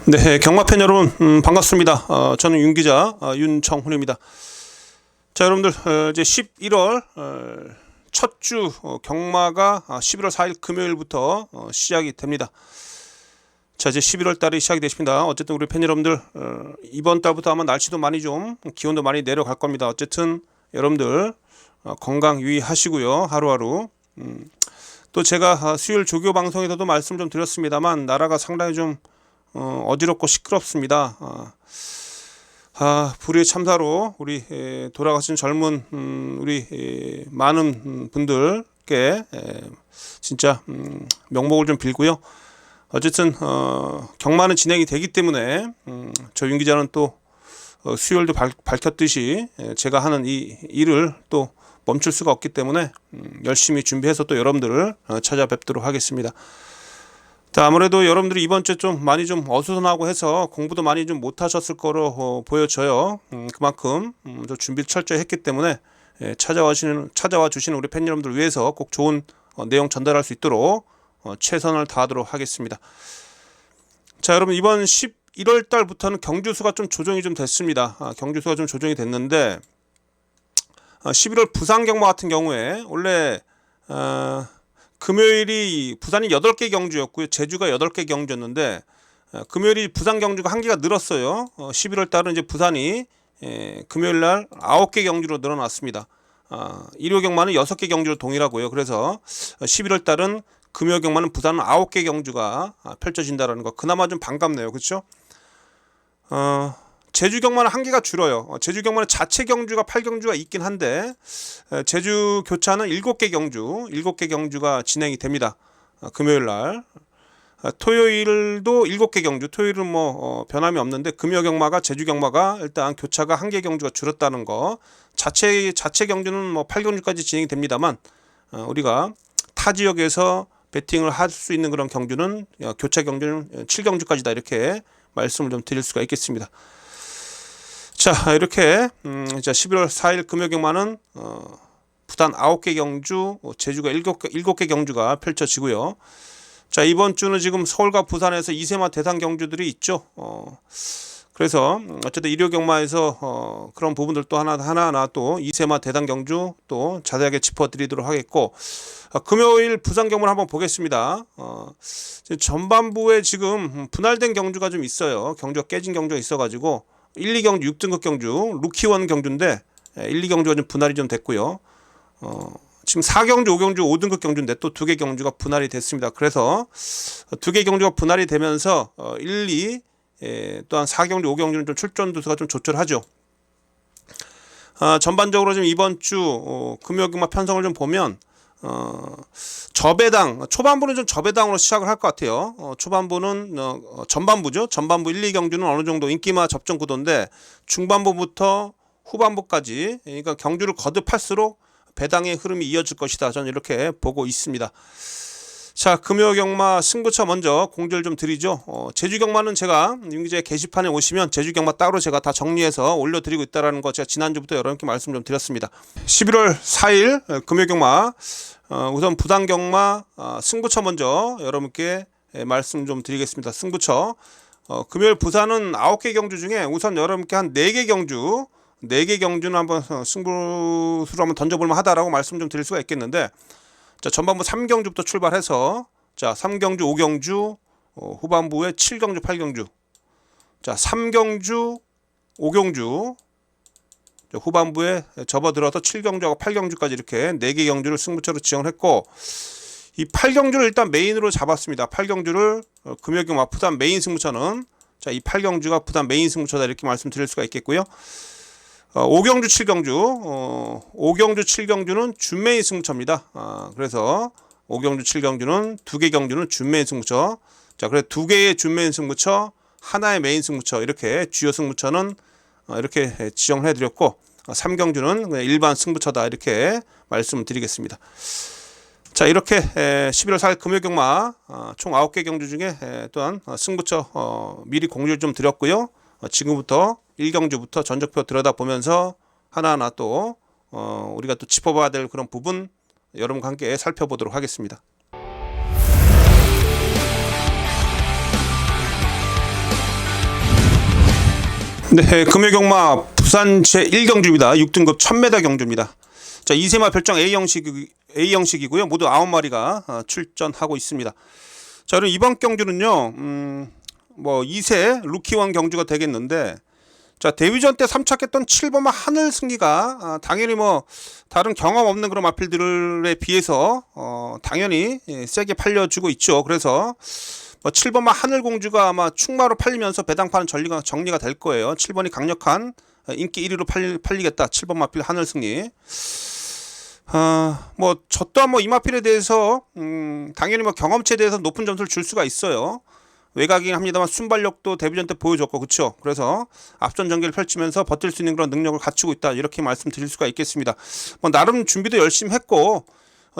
네, 경마팬 여러분 반갑습니다. 저는 윤기자 윤청훈입니다. 자, 여러분들 이제 11월 첫 주 경마가 11월 4일 금요일부터 시작이 됩니다. 자, 이제 11월 달이 시작이 되십니다. 어쨌든 우리 팬 여러분들 이번 달부터 아마 날씨도 많이 좀 기온도 많이 내려갈 겁니다. 어쨌든 여러분들 건강 유의하시고요. 하루하루. 또 제가 수요일 조교 방송에서도 말씀 좀 드렸습니다만 나라가 상당히 좀 어지럽고 시끄럽습니다. 불의의 참사로 우리 돌아가신 젊은 우리 많은 분들께 진짜 명복을 좀 빌고요. 어쨌든 경마는 진행이 되기 때문에 저 윤 기자는 또 수요일도 밝혔듯이 제가 하는 이 일을 또 멈출 수가 없기 때문에 열심히 준비해서 또 여러분들을 찾아뵙도록 하겠습니다. 자, 아무래도 여러분들이 이번 주에 좀 많이 좀 어수선하고 해서 공부도 많이 좀 못하셨을 거로 보여져요. 그만큼 좀 준비를 철저히 했기 때문에 찾아와 주시는 우리 팬 여러분들 위해서 꼭 좋은 내용 전달할 수 있도록 최선을 다하도록 하겠습니다. 자, 여러분 이번 11월 달부터는 경주수가 좀 조정이 좀 됐습니다. 경주수가 좀 조정이 됐는데 11월 부산 경마 같은 경우에 원래 금요일이 부산이 8개 경주였고요. 제주가 8개 경주였는데 금요일이 부산 경주가 1개가 늘었어요. 11월 달은 이제 부산이 금요일 날 9개 경주로 늘어났습니다. 일요 경마는 6개 경주로 동일하고요. 그래서 11월 달은 금요 경마는 부산은 9개 경주가 펼쳐진다라는 거 그나마 좀 반갑네요. 그렇죠? 제주 경마는 1개가 줄어요. 제주 경마는 자체 경주가 8경주가 있긴 한데 제주 교차는 7개 경주가 진행이 됩니다. 금요일 날. 토요일도 7개 경주. 토요일은 뭐 변함이 없는데 금요 경마가 제주 경마가 일단 교차가 1개 경주가 줄었다는 거. 자체 경주는 뭐 8경주까지 진행이 됩니다만 우리가 타 지역에서 배팅을 할 수 있는 그런 경주는 교차 경주는 7경주까지다 이렇게 말씀을 좀 드릴 수가 있겠습니다. 자, 이렇게 이제 11월 4일 금요 경마는 부산 9개 경주, 제주가 7개 경주가 펼쳐지고요. 자, 이번 주는 지금 서울과 부산에서 2세마 대상 경주들이 있죠. 그래서 어쨌든 일요 경마에서 그런 부분들 또 하나하나 또 2세마 대상 경주 또 자세하게 짚어드리도록 하겠고 금요일 부산 경마를 한번 보겠습니다. 전반부에 지금 분할된 경주가 좀 있어요. 경주가 깨진 경주가 있어가지고 1, 2경주 6등급 경주 루키원 경주인데 1, 2경주가 좀 분할이 좀 됐고요. 지금 4경주 5경주 5등급 경주인데 또 2개 경주가 분할이 됐습니다. 그래서 2개 경주가 분할이 되면서 1, 2 또한 4경주 5경주는 좀 출전 두수가 좀 조촐하죠. 전반적으로 지금 이번 주 금요 경마 편성을 좀 보면 저배당 초반부는 좀 저배당으로 시작을 할 것 같아요. 초반부는 전반부죠. 전반부 1, 2경주는 어느 정도 인기마 접전 구도인데 중반부부터 후반부까지 그러니까 경주를 거듭할수록 배당의 흐름이 이어질 것이다. 저는 이렇게 보고 있습니다. 자, 금요 경마 승부처 먼저 공지를 좀 드리죠. 제주 경마는 제가 윤기자의 게시판에 오시면 제주 경마 따로 제가 다 정리해서 올려드리고 있다는 거 제가 지난주부터 여러분께 말씀 좀 드렸습니다. 11월 4일 금요 경마 우선 부산 경마 승부처 먼저 여러분께 말씀 좀 드리겠습니다. 승부처 금요일 부산은 9개 경주 중에 우선 여러분께 한 4개 경주는 한번 승부수로 한번 던져볼만 하다라고 말씀 좀 드릴 수가 있겠는데 자, 전반부 3경주부터 출발해서 자, 3경주 5경주 후반부에 7경주 8경주 자, 3경주 5경주 후반부에 접어들어서 7경주하고 8경주까지 이렇게 4개 경주를 승부처로 지정을 했고 이 8경주를 일단 메인으로 잡았습니다. 8경주를 금요 경마 부산 메인 승부처는 자, 이 8경주가 부산 메인 승부처다 이렇게 말씀드릴 수가 있겠고요. 5경주 7경주 7경주는 준메인 승부처입니다. 그래서 5경주 7경주는 2개 경주는 준메인 승부처. 자, 그래서 2개의 준메인 승부처, 하나의 메인 승부처 이렇게 주요 승부처는 이렇게 지정을 해드렸고 3경주는 일반 승부처다 이렇게 말씀을 드리겠습니다. 자, 이렇게 11월 4일 금요 경마 총 9개 경주 중에 또한 승부처 미리 공지를 좀 드렸고요. 지금부터 1경주부터 전적표 들여다보면서 하나하나 또 우리가 또 짚어봐야 될 그런 부분 여러분과 함께 살펴보도록 하겠습니다. 네, 금요경마 부산 제1경주입니다. 6등급 1000m 경주입니다. 자, 2세마 별정 A형식이고요. 모두 9마리가 출전하고 있습니다. 자, 그럼 이번 경주는요. 뭐 2세 루키원 경주가 되겠는데, 자, 데뷔전 때 3착했던 7번마 하늘 승리가 당연히 뭐 다른 경험 없는 그런 마필들에 비해서 당연히 세게 팔려주고 있죠. 그래서 뭐 7번마 하늘공주가 아마 충마로 팔리면서 배당파는 정리가 될 거예요. 7번이 강력한 인기 1위로 팔리겠다. 7번 마필 하늘승리. 뭐 저 또한 뭐 이 마필에 대해서 당연히 뭐 경험치에 대해서 높은 점수를 줄 수가 있어요. 외곽이긴 합니다만 순발력도 데뷔전 때 보여줬고, 그렇죠. 그래서 앞선 전개를 펼치면서 버틸 수 있는 그런 능력을 갖추고 있다, 이렇게 말씀드릴 수가 있겠습니다. 뭐 나름 준비도 열심히 했고,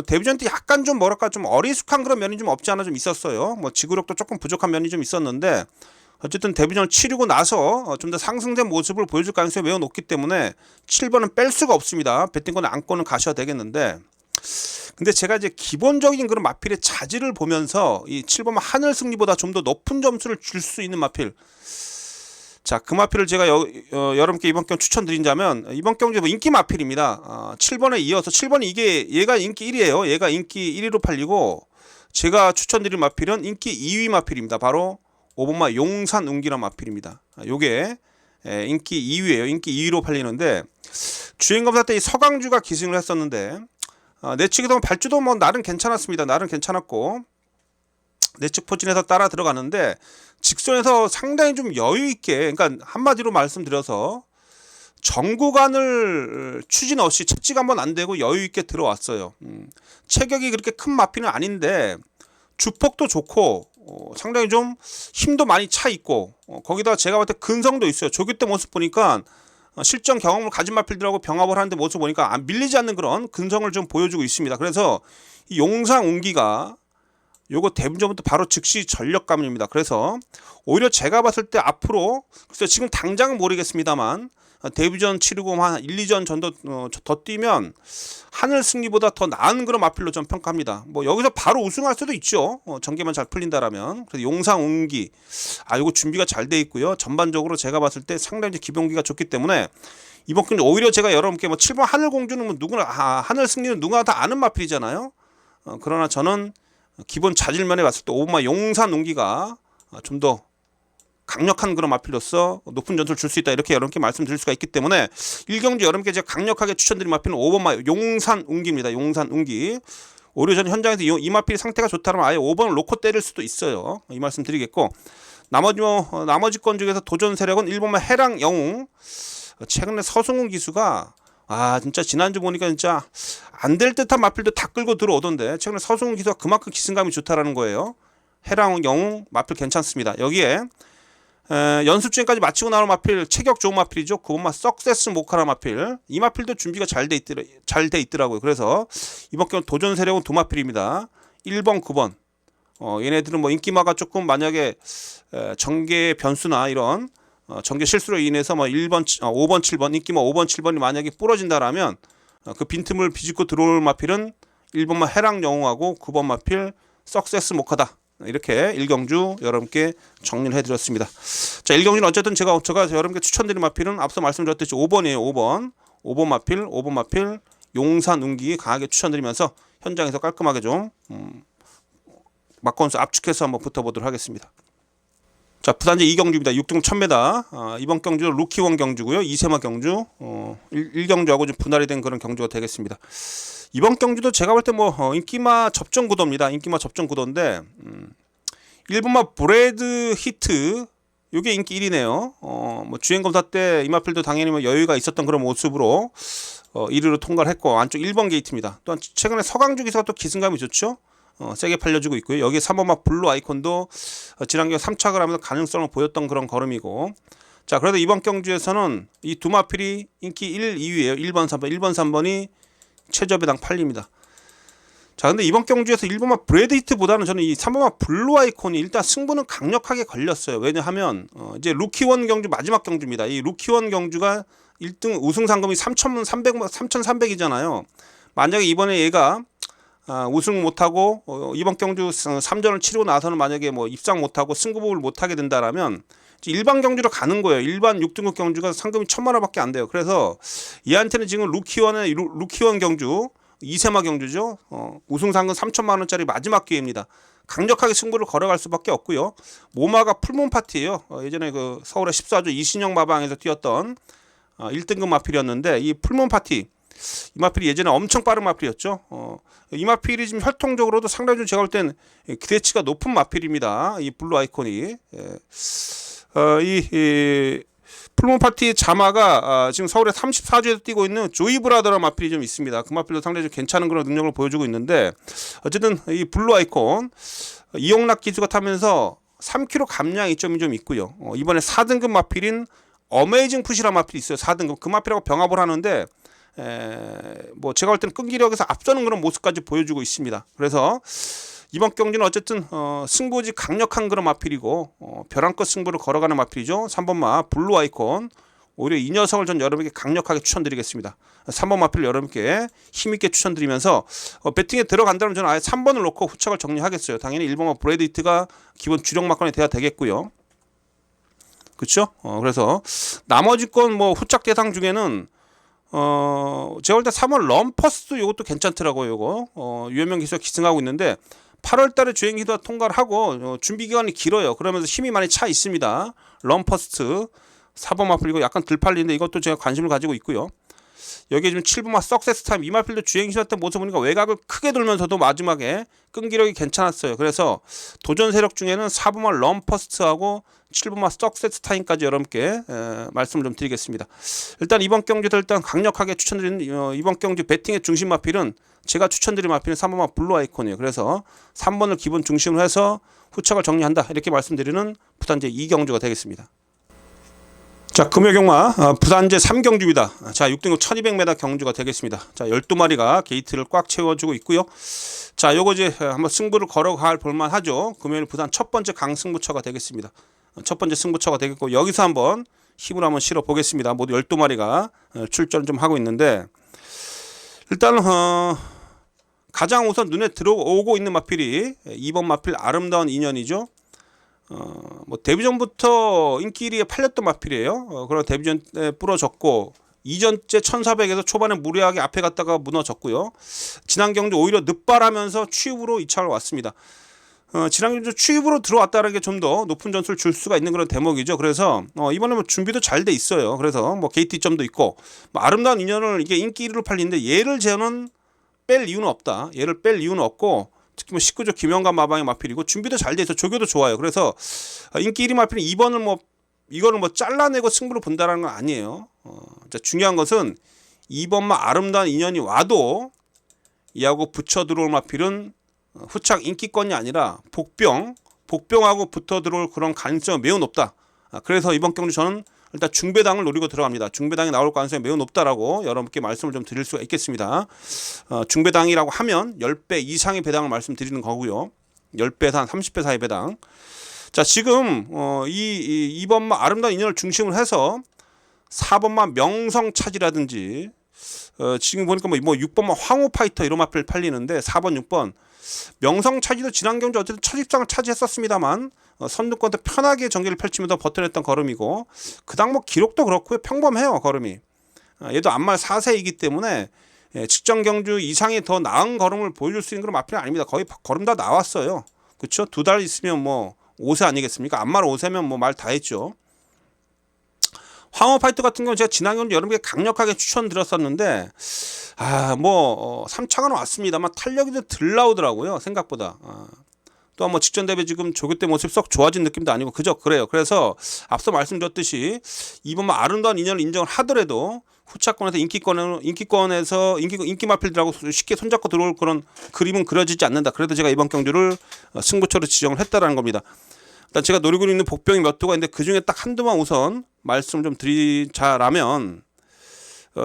데뷔전 때 약간 좀 뭐랄까 좀 어리숙한 그런 면이 좀 없지 않아 좀 있었어요. 뭐 지구력도 조금 부족한 면이 좀 있었는데, 어쨌든 데뷔전을 치르고 나서 좀 더 상승된 모습을 보여줄 가능성이 매우 높기 때문에 7번은 뺄 수가 없습니다. 배팅권을 안고는 가셔야 되겠는데, 근데 제가 이제 기본적인 그런 마필의 자질을 보면서 이 7번 하늘 승리보다 좀 더 높은 점수를 줄 수 있는 마필, 자, 그 마필을 제가 여러분께 이번 경 추천드린다면, 이번 경주 뭐 인기 마필입니다. 7번에 이어서 7번이 얘가 인기 1위에요. 얘가 인기 1위로 팔리고, 제가 추천드린 마필은 인기 2위 마필입니다. 바로 5번마 용산 운기란 마필입니다. 요게 인기 2위예요. 인기 2위로 팔리는데, 주행검사 때 이 서강주가 기승을 했었는데, 내측에도 발주도 뭐 나름 괜찮았습니다. 나름 괜찮았고, 내측 포진에서 따라 들어가는데 직선에서 상당히 좀 여유 있게, 그러니까 한마디로 말씀드려서 정구간을 추진 없이 채찍 한번 안 되고 여유 있게 들어왔어요. 체격이 그렇게 큰 마피는 아닌데 주폭도 좋고, 상당히 좀 힘도 많이 차 있고, 거기다가 제가 볼 때 근성도 있어요. 조교 때 모습 보니까 실전 경험을 가진 마필들하고 병합을 하는데 모습 보니까 밀리지 않는 그런 근성을 좀 보여주고 있습니다. 그래서 이 용상 운기가 요거 데뷔전부터 바로 즉시 전력감입니다. 그래서 오히려 제가 봤을 때 앞으로, 글쎄 지금 당장은 모르겠습니다만, 데뷔전 치르고 한 1, 2전 전도 더 뛰면 하늘 승리보다 더 나은 그런 마필로 좀 평가합니다. 뭐 여기서 바로 우승할 수도 있죠. 전개만 잘 풀린다라면. 그래서 용상 운기, 요거 준비가 잘 돼 있고요. 전반적으로 제가 봤을 때 상당히 기본기가 좋기 때문에 이번 경기 오히려 제가 여러분께 뭐 7번 하늘공주는 뭐 누구나 하늘 승리는 누구나 다 아는 마필이잖아요. 그러나 저는 기본 자질면에 봤을 때 5번마 용산 운기가 좀 더 강력한 그런 마필로서 높은 점수를 줄 수 있다, 이렇게 여러분께 말씀드릴 수가 있기 때문에 1경주 여러분께 제가 강력하게 추천드린 마필은 5번마 용산 운기입니다. 용산 운기. 오히려 저는 현장에서 이 마필 상태가 좋다면 아예 5번을 놓고 때릴 수도 있어요. 이 말씀 드리겠고, 나머지 건 중에서 도전 세력은 1번마 해랑 영웅. 최근에 서승훈 기수가 진짜 지난주 보니까 진짜 안 될 듯한 마필도 다 끌고 들어오던데, 최근에 서승훈 기수가 그만큼 기승감이 좋다라는 거예요. 해랑 영웅 마필 괜찮습니다. 여기에 연습주행까지 마치고 나오는 마필, 체격 좋은 마필이죠. 그것만 석세스 모카라 마필. 이 마필도 준비가 잘 돼 있더라고요. 그래서 이번 경우 도전 세력은 두 마필입니다. 1번, 9번. 얘네들은 뭐 인기마가 조금 만약에 전개 변수나 이런 전개 실수로 인해서 뭐 5번, 7번, 인기마 5번, 7번이 만약에 부러진다라면 그 빈틈을 비집고 들어올 마필은 1번마 해랑 영웅하고 9번 마필 석세스 모카다. 이렇게 1경주 여러분께 정리를 해드렸습니다. 자, 1경주는 어쨌든 제가 여러분께 추천드린 마필은 앞서 말씀드렸듯이 5번이에요. 5번 마필 용산 운기 강하게 추천드리면서 현장에서 깔끔하게 좀 막건수 압축해서 한번 붙어보도록 하겠습니다. 자, 부산제 2경주입니다. 6등 1000m. 이번 경주는 루키원 경주고요. 2세마 경주. 1경주하고 좀 분할이 된 그런 경주가 되겠습니다. 이번 경주도 제가 볼 때 뭐 인기마 접전 구도입니다. 인기마 접전 구도인데 1번마 브레드 히트, 요게 인기 1위네요. 뭐 주행검사 때 이 마필도 당연히 뭐 여유가 있었던 그런 모습으로 1위로 통과를 했고, 안쪽 1번 게이트입니다. 또한 최근에 서강주 기사가 또 기승감이 좋죠. 세게 팔려주고 있고요. 여기 3번마 블루 아이콘도 지난경 3착을 하면서 가능성을 보였던 그런 걸음이고, 자, 그래도 이번 경주에서는 이 두 마필이 인기 1, 2위예요. 1번, 3번이 최저배당 팔립니다. 자, 근데 이번 경주에서 1번마 브레드 히트보다는 저는 이 3번마 블루 아이콘이 일단 승부는 강력하게 걸렸어요. 왜냐하면 이제 루키원 경주 마지막 경주입니다. 이 루키원 경주가 1등 우승 상금이 3,300이잖아요. 만약에 이번에 얘가 우승 못하고 이번 경주 3전을 치르고 나서는 만약에 뭐 입상 못하고 승급을 못하게 된다라면 일반 경주로 가는 거예요. 일반 6등급 경주가 상금이 1,000만 원밖에 안 돼요. 그래서 얘한테는 지금 루키원 경주 2세마 경주죠. 우승 상금 3,000만 원짜리 마지막 기회입니다. 강력하게 승부를 걸어갈 수밖에 없고요. 모마가 풀몬 파티예요. 예전에 그 서울의 14조 이신영 마방에서 뛰었던 1등급 마필이었는데 이 풀몬 파티 이 마필이 예전에 엄청 빠른 마필이었죠. 이 마필이 지금 혈통적으로도 상당히 좀 제가 볼 땐 기대치가 높은 마필입니다. 이 블루 아이콘이 이 풀몬 파티 자마가 지금 서울의 34주에서 뛰고 있는 조이 브라더라는 마필이 좀 있습니다. 그 마필도 상당히 좀 괜찮은 그런 능력을 보여주고 있는데 어쨌든 이 블루 아이콘 이용락 기수가 타면서 3kg 감량 이점이 좀 있고요. 이번에 4등급 마필인 어메이징 푸시라는 마필이 있어요. 4등급 그 마필하고 병합을 하는데 뭐 제가 볼 때는 끈기력에서 앞서는 그런 모습까지 보여주고 있습니다. 그래서 이번 경기는 어쨌든 승부지 강력한 그런 마필이고 벼랑끝 승부를 걸어가는 마필이죠. 3번마 블루 아이콘 오히려 이 녀석을 전 여러분에게 강력하게 추천드리겠습니다. 3번 마필을 여러분께 힘있게 추천드리면서 배팅에 들어간다면 저는 아예 3번을 놓고 후착을 정리하겠어요. 당연히 1번마 브래드 히트가 기본 주력 막건이 돼야 되겠고요. 그렇죠? 그래서 나머지 건 뭐 후착 대상 중에는 제가 볼 때 3월 럼퍼스도 이것도 괜찮더라고요. 요거 유현명 기수가 기승하고 있는데 8월 달에 주행 기도가 통과를 하고 준비 기간이 길어요. 그러면서 힘이 많이 차 있습니다. 럼퍼스트 4번 마필 이거 약간 덜 팔리는데 이것도 제가 관심을 가지고 있고요. 여기에 지금 7번마 석세스 타임 이 마필도 주행 시작 모습 보니까 외곽을 크게 돌면서도 마지막에 끈기력이 괜찮았어요. 그래서 도전 세력 중에는 4번마 럼퍼스트하고 7번마 석세스 타임까지 여러분께 말씀을 좀 드리겠습니다. 일단 이번 경주도 일단 강력하게 추천드리는 이번 경주 배팅의 중심 마필은 제가 추천드린 마필은 3번마 블루 아이콘이에요. 그래서 3번을 기본 중심으로 해서 후착을 정리한다 이렇게 말씀드리는 부산제 2경주가 되겠습니다. 자, 금요경마 부산제 3경주입니다. 자, 6등급 1200m 경주가 되겠습니다. 자, 12마리가 게이트를 꽉 채워주고 있고요. 자, 요거 이제 한번 승부를 걸어갈 볼만하죠. 금요일 부산 첫 번째 강승부처가 되겠습니다. 첫 번째 승부처가 되겠고 여기서 한번 힘을 한번 실어 보겠습니다. 모두 12마리가 출전 좀 하고 있는데 일단 가장 우선 눈에 들어오고 있는 마필이 2번 마필 아름다운 인연이죠. 뭐 데뷔전부터 인기 1위에 팔렸던 마필이에요. 그리고 데뷔전 때 부러졌고 2전째 1400에서 초반에 무리하게 앞에 갔다가 무너졌고요. 지난 경주 오히려 늑발하면서 취입으로 2차를 왔습니다. 지난 경주 취입으로 들어왔다는 게 좀 더 높은 점수를 줄 수가 있는 그런 대목이죠. 그래서 이번에 뭐 준비도 잘 돼 있어요. 그래서 뭐 게이트 점도 있고 뭐 아름다운 인연을 이게 인기 1위로 팔리는데 얘를 저는 뺄 이유는 없다. 얘를 뺄 이유는 없고 특히 뭐 19조 김영관 마방의 마필이고 준비도 잘 돼 있어 조교도 좋아요. 그래서 인기 1위 마필은 2번을 뭐 이거는 뭐 잘라내고 승부를 본다라는 건 아니에요. 중요한 것은 2번만 아름다운 인연이 와도 이하고 붙여 들어올 마필은 후착 인기권이 아니라 복병하고 붙어 들어올 그런 가능성이 매우 높다. 그래서 이번 경주 저는 일단 중배당을 노리고 들어갑니다. 중배당이 나올 가능성이 매우 높다라고 여러분께 말씀을 좀 드릴 수가 있겠습니다. 중배당이라고 하면 10배 이상의 배당을 말씀드리는 거고요. 10배에서 한 30배 사이 배당. 자, 지금 이 2번마 아름다운 인연을 중심으로 해서 4번마 명성차지라든지 지금 보니까 뭐 6번마 황호파이터 이런 마필 팔리는데 4번 6번 명성차지도 지난 경주 어쨌든 첫 입장을 차지했었습니다만 선두권 때 편하게 전개를 펼치면서 버텨냈던 걸음이고 그다음 뭐 기록도 그렇고요. 평범해요. 걸음이. 얘도 안말 4세이기 때문에 직전 경주 이상의 더 나은 걸음을 보여줄 수 있는 그런 마필은 아닙니다. 거의 걸음 다 나왔어요. 그렇죠? 2달 있으면 뭐 5세 아니겠습니까? 안말 5세면 뭐 말 다 했죠. 황호 파이터 같은 경우는 제가 지난 경주 여러분께 강력하게 추천드렸었는데 뭐 3차가 왔습니다만 탄력이 좀 덜 나오더라고요. 생각보다. 또 뭐 직전 대회 지금 조교 때 모습 썩 좋아진 느낌도 아니고 그죠? 그래요. 그래서 앞서 말씀드렸듯이 이번 아름다운 인연을 인정을 하더라도 후차권에서 인기권에서 인기 마필들하고 쉽게 손잡고 들어올 그런 그림은 그려지지 않는다. 그래도 제가 이번 경주를 승부처로 지정을 했다라는 겁니다. 일단 제가 노리고 있는 복병이 몇 도가 있는데 그 중에 딱 한두만 우선 말씀을 좀 드리자라면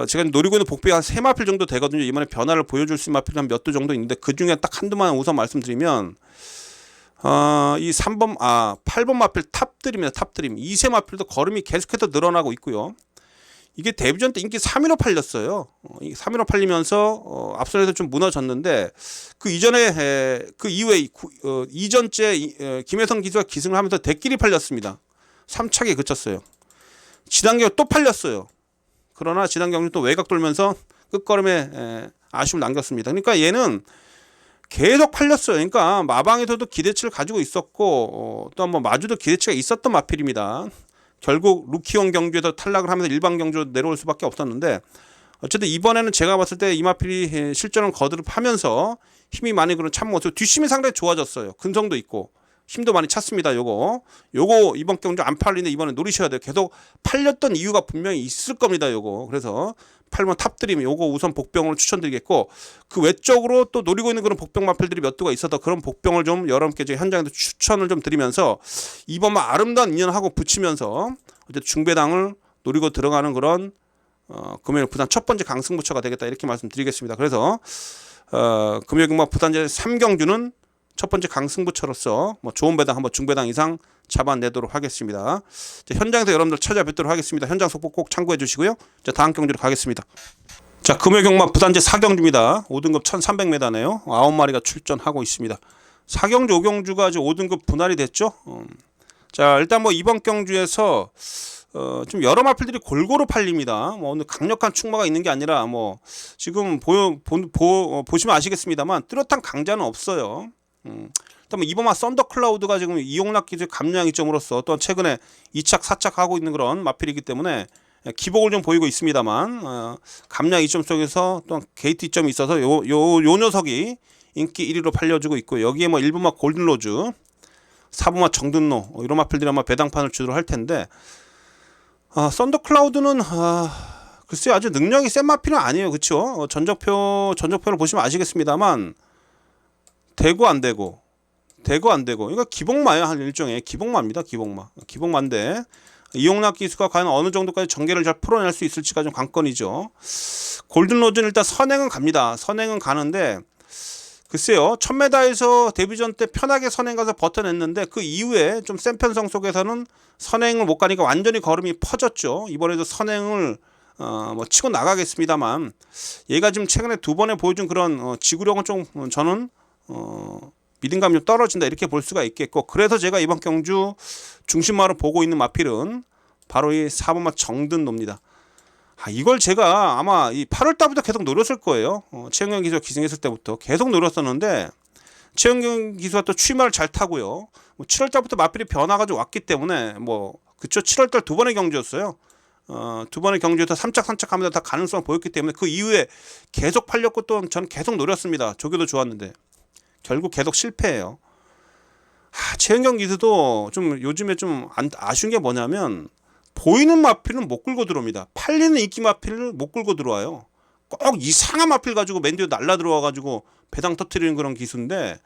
제가 노리고 있는 복병이 한 3마필 정도 되거든요. 이번에 변화를 보여줄 수 있는 마필이 한 몇 도 정도 있는데 그 중에 딱 한두만 우선 말씀드리면 이 8번 마필 탑드림입니다. 탑드림. 2세 마필도 걸음이 계속해서 늘어나고 있고요. 이게 데뷔전 때 인기 3위로 팔렸어요. 3위로 팔리면서 앞선에서 좀 무너졌는데 그 이전에 그 이후에 이전째 김혜성 기수가 기승을 하면서 대끼리 팔렸습니다. 3착에 그쳤어요. 지난 경주 또 팔렸어요. 그러나 지난 경주 또 외곽 돌면서 끝걸음에 아쉬움을 남겼습니다. 그러니까 얘는 계속 팔렸어요. 그러니까 마방에서도 기대치를 가지고 있었고 또 한번 마주도 기대치가 있었던 마필입니다. 결국 루키온 경주에서 탈락을 하면서 일반 경주로 내려올 수밖에 없었는데 어쨌든 이번에는 제가 봤을 때 이 마필이 실전을 거듭하면서 힘이 많이 그런 참 모습, 뒷심이 상당히 좋아졌어요. 근성도 있고 힘도 많이 찼습니다. 요거 이번 경주 안 팔리는데 이번에 노리셔야 돼요. 계속 팔렸던 이유가 분명히 있을 겁니다. 요거 그래서 팔면 탑드림 요거 우선 복병으로 추천드리겠고, 그 외적으로 또 노리고 있는 그런 복병 마필들이 몇 두가 있어서 그런 복병을 좀 여러분께 제 현장에서 추천을 좀 드리면서 이번만 아름다운 인연하고 붙이면서 어쨌든 중배당을 노리고 들어가는 그런 금요일 부산 첫 번째 강승부처가 되겠다 이렇게 말씀드리겠습니다. 그래서 금요일 부산 제 3경주는 첫 번째 강승부처로서 좋은 배당 한번 중배당 이상 잡아내도록 하겠습니다. 현장에서 여러분들 찾아뵙도록 하겠습니다. 현장 속보 꼭 참고해 주시고요. 다음 경주로 가겠습니다. 자, 금요일 경마 부산 제 4경주입니다. 5등급 1300m네요. 9마리가 출전하고 있습니다. 4경주 5경주가 이제 5등급 분할이 됐죠. 자, 일단 이번 경주에서 좀 여러 마필들이 골고루 팔립니다. 오늘 강력한 충마가 있는 게 아니라 지금 보시면 아시겠습니다만 뚜렷한 강자는 없어요. 일단 이번만 썬더클라우드가 지금 이용락 기술 감량 이점으로서 또한 최근에 2착 4착 하고 있는 그런 마필이기 때문에 기복을 좀 보이고 있습니다만 감량 이점 속에서 또 게이트 이점이 있어서 요 녀석이 인기 1위로 팔려주고 있고, 여기에 1번마 골든로즈, 4번마 정든노 이런 마필들이 아마 배당판을 주도록 할 텐데 썬더클라우드는 글쎄요 아주 능력이 센 마필은 아니에요. 그렇죠? 전적표를 보시면 아시겠습니다만 되고 안 되고 그러니까 기복마예요. 한 일종의 기복마입니다. 기복마인데 이용락 기수가 과연 어느 정도까지 전개를 잘 풀어낼 수 있을지가 좀 관건이죠. 골든로즈는 일단 선행은 갑니다. 선행은 가는데 글쎄요 1000m에서 데뷔전 때 편하게 선행 가서 버텨냈는데 그 이후에 좀 센 편성 속에서는 선행을 못 가니까 완전히 걸음이 퍼졌죠. 이번에도 선행을 치고 나가겠습니다만 얘가 지금 최근에 두 번에 보여준 그런 지구력은 좀 저는 믿음감이 좀 떨어진다 이렇게 볼 수가 있겠고, 그래서 제가 이번 경주 중심마로 보고 있는 마필은 바로 이 4번마 정든노입니다. 이걸 제가 아마 이 8월 달부터 계속 노렸을 거예요. 최영경 기수가 기승했을 때부터 계속 노렸었는데 최영경 기수가 또 취마를 잘 타고요. 7월 달부터 마필이 변화가 좀 왔기 때문에 그쵸 7월 달 두 번의 경주였어요. 두 번의 경주에서 3착 3착 하면서 다 가능성을 보였기 때문에 그 이후에 계속 팔렸고 또 저는 계속 노렸습니다. 조교도 좋았는데 결국 계속 실패해요. 최은경 기수도 좀 요즘에 좀 아쉬운 게 뭐냐면 보이는 마필은 못 끌고 들어옵니다. 팔리는 인기 마필을 못 끌고 들어와요. 꼭 이상한 마필 가지고 맨 뒤로 날라 들어와 가지고 배당 터트리는 그런 기수인데,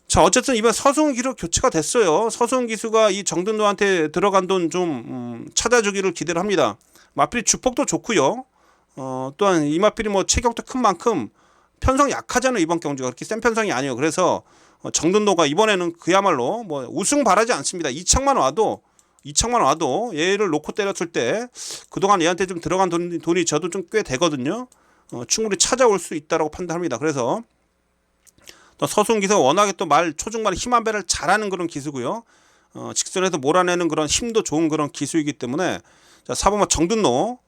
자 어쨌든 이번 서승훈 기수 교체가 됐어요. 서승훈 기수가 이 정든노한테 들어간 돈 좀 찾아주기를 기대를 합니다. 마필이 주폭도 좋고요. 또한 이 마필이 체격도 큰 만큼 편성 약하잖아요. 이번 경주가 그렇게 센 편성이 아니에요. 그래서 정든노가 이번에는 그야말로 우승 바라지 않습니다. 2착만 와도 얘를 놓고 때렸을 때 그동안 얘한테 좀 들어간 돈이 저도 좀 꽤 되거든요. 충분히 찾아올 수 있다고 판단합니다. 그래서 또 서승훈 기수가 워낙에 또 초중반에 힘 한 배를 잘하는 그런 기수고요. 직선에서 몰아내는 그런 힘도 좋은 그런 기수이기 때문에 자 4번마 정든노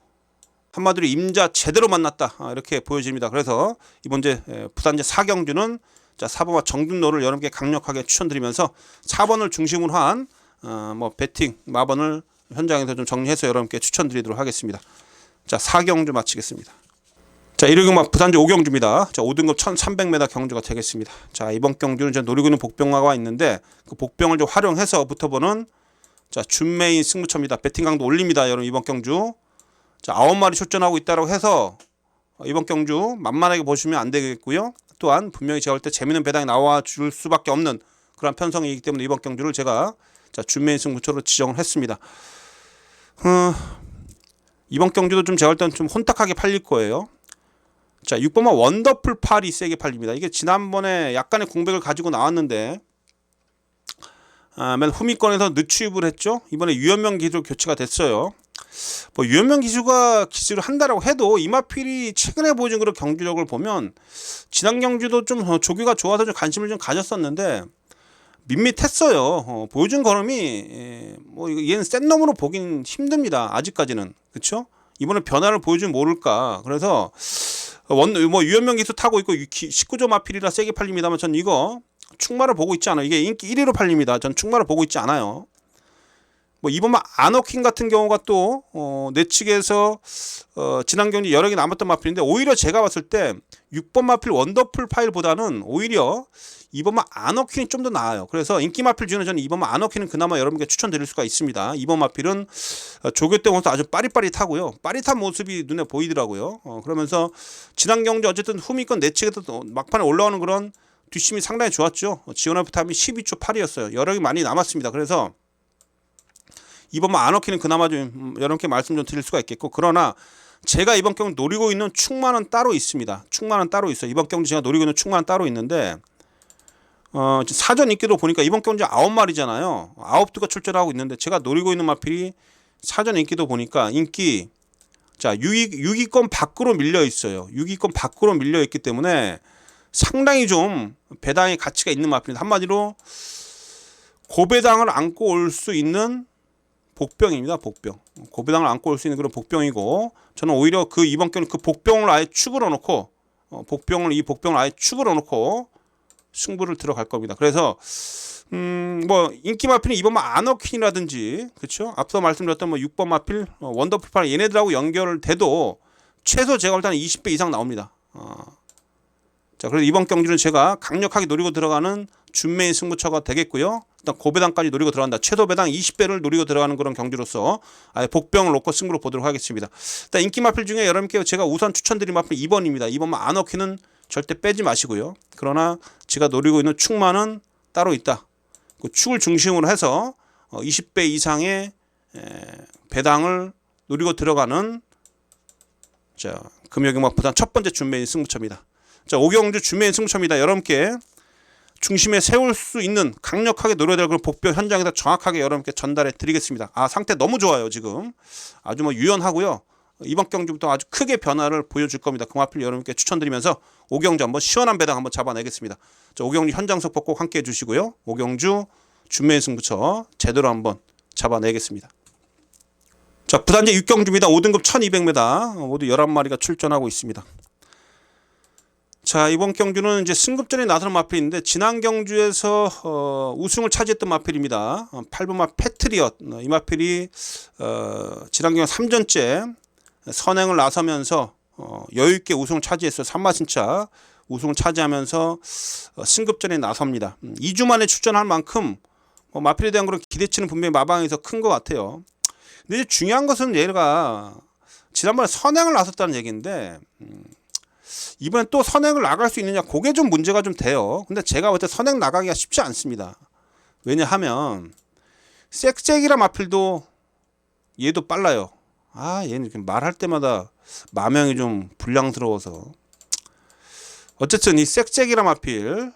한마디로 임자 제대로 만났다 이렇게 보여집니다. 그래서 이번 부산 제 4경주는 자 4번마 정든노를 여러분께 강력하게 추천드리면서 4번을 중심으로 한 배팅 마번을 현장에서 좀 정리해서 여러분께 추천드리도록 하겠습니다. 자 4경주 마치겠습니다. 자 일요일 부산 제 5경주입니다. 자 5등급 1300m 경주가 되겠습니다. 자 이번 경주는 제가 노리고 있는 복병화가 있는데 그 복병을 좀 활용해서 붙어보는 자 준메인 승부처입니다. 배팅 강도 올립니다. 여러분 이번 경주 자 9마리 출전하고 있다고 해서 이번 경주 만만하게 보시면 안 되겠고요. 또한 분명히 제가 볼 때 재밌는 배당이 나와 줄 수밖에 없는 그런 편성이기 때문에 이번 경주를 제가 자 준메인 승부처로 지정을 했습니다. 이번 경주도 좀 제가 볼 때는 좀 혼탁하게 팔릴 거예요. 자 6번마 원더풀 팔이 세게 팔립니다. 이게 지난번에 약간의 공백을 가지고 나왔는데 맨 후미권에서 늦추입을 했죠. 이번에 유현명 기수 교체가 됐어요. 유현명 기수가 기수를 한다라고 해도 이마필이 최근에 보여준 그런 경주력을 보면 지난 경주도 좀 조교가 좋아서 좀 관심을 좀 가졌었는데 밋밋했어요. 보여준 걸음이 뭐 얘는 센 놈으로 보긴 힘듭니다. 아직까지는. 그렇죠? 이번에 변화를 보여주면 모를까. 그래서 뭐 유연명 기수 타고 있고 19조 마필이라 세게 팔립니다만 전 이거 충마를 보고 있지 않아요. 이게 인기 1위로 팔립니다. 전 충마를 보고 있지 않아요. 뭐 이번 아너킹 같은 경우가 또 내 측에서 지난 경기 여러 개 남았던 마필인데 오히려 제가 봤을 때 6번 마필 원더풀 파일보다는 오히려 이번 아너킹이 좀 더 나아요. 그래서 인기 마필 중에는 저는 이번 아너킹은 그나마 여러분께 추천드릴 수가 있습니다. 이번 마필은 조교 때 오면서 아주 빠릿빠릿하고요. 빠릿한 모습이 눈에 보이더라고요. 그러면서 지난 경기 어쨌든 후미권 내 측에서 막판에 올라오는 그런 뒷심이 상당히 좋았죠. 지원할 타임이 12초 8이었어요. 여러 개 많이 남았습니다. 그래서 이번 아너키는 그나마 좀 여러분께 말씀 좀 드릴 수가 있겠고, 그러나 제가 이번 경기 노리고 있는 충만은 따로 있습니다. 충만은 따로 있어요. 이번 경기 제가 노리고 있는 충만은 따로 있는데 사전 인기도 보니까 이번 경기 9마리잖아요. 9두가 출전하고 있는데 제가 노리고 있는 마필이 사전 인기도 보니까 인기 6위권 밖으로 밀려 있어요. 6위권 밖으로 밀려 있기 때문에 상당히 좀 배당의 가치가 있는 마필입니다. 한마디로 고배당을 안고 올 수 있는 복병입니다. 복병. 고배당을 안고 올 수 있는 그런 복병이고, 저는 오히려 이번 경기 그 복병을 아예 축으로 놓고 이 복병을 아예 축으로 놓고 승부를 들어갈 겁니다. 그래서 뭐 인기 마필은 이번 아너퀸이라든지, 그렇죠? 앞서 말씀드렸던 뭐 6번 마필, 원더풀 파일 얘네들하고 연결돼도 최소 제가 볼 때는 20배 이상 나옵니다. 자, 그래서 이번 경기는 제가 강력하게 노리고 들어가는 준메인 승부처가 되겠고요. 일단 고배당까지 노리고 들어간다. 최소 배당 20배를 노리고 들어가는 그런 경기로서 아예 복병을 놓고 승부를 보도록 하겠습니다. 일단 인기 마필 중에 여러분께 제가 우선 추천드린 마필 2번입니다. 2번 아너퀸은 절대 빼지 마시고요. 그러나 제가 노리고 있는 축만은 따로 있다. 그 축을 중심으로 해서 20배 이상의 배당을 노리고 들어가는 금요경마보다 첫 번째 준메인 승부처입니다. 자, 오경주 준메인 승부처입니다. 여러분께 중심에 세울 수 있는 강력하게 노려야 될 그런 복병 현장에서 정확하게 여러분께 전달해 드리겠습니다. 상태 너무 좋아요. 지금 아주 뭐 유연하고요. 이번 경주부터 아주 크게 변화를 보여줄 겁니다. 그 마필 여러분께 추천드리면서 오경주 한번 시원한 배당 한번 잡아내겠습니다. 자, 오경주 현장 속보 꼭 함께 해주시고요. 오경주 준메인 승부처 제대로 한번 잡아내겠습니다. 자, 부단제 6경주입니다. 5등급 1200m 모두 11마리가 출전하고 있습니다. 자, 이번 경주는 이제 승급전에 나서는 마필인데 지난 경주에서 우승을 차지했던 마필입니다. 8번 마 패트리엇. 이 마필이 지난 경주 3전째 선행을 나서면서 여유있게 우승을 차지했어요. 3마신차 우승을 차지하면서 승급전에 나섭니다. 2주 만에 출전할 만큼 마필에 대한 그런 기대치는 분명히 마방에서 큰 것 같아요. 근데 이제 중요한 것은 얘가 지난번에 선행을 나섰다는 얘기인데 이번엔 또 선행을 나갈 수 있느냐, 그게 좀 문제가 좀 돼요. 근데 제가 볼 때 선행 나가기가 쉽지 않습니다. 왜냐하면 섹잭이라 마필도 얘도 빨라요. 얘는 이렇게 말할 때마다 마명이 좀 불량스러워서. 어쨌든 이 섹잭이라 마필,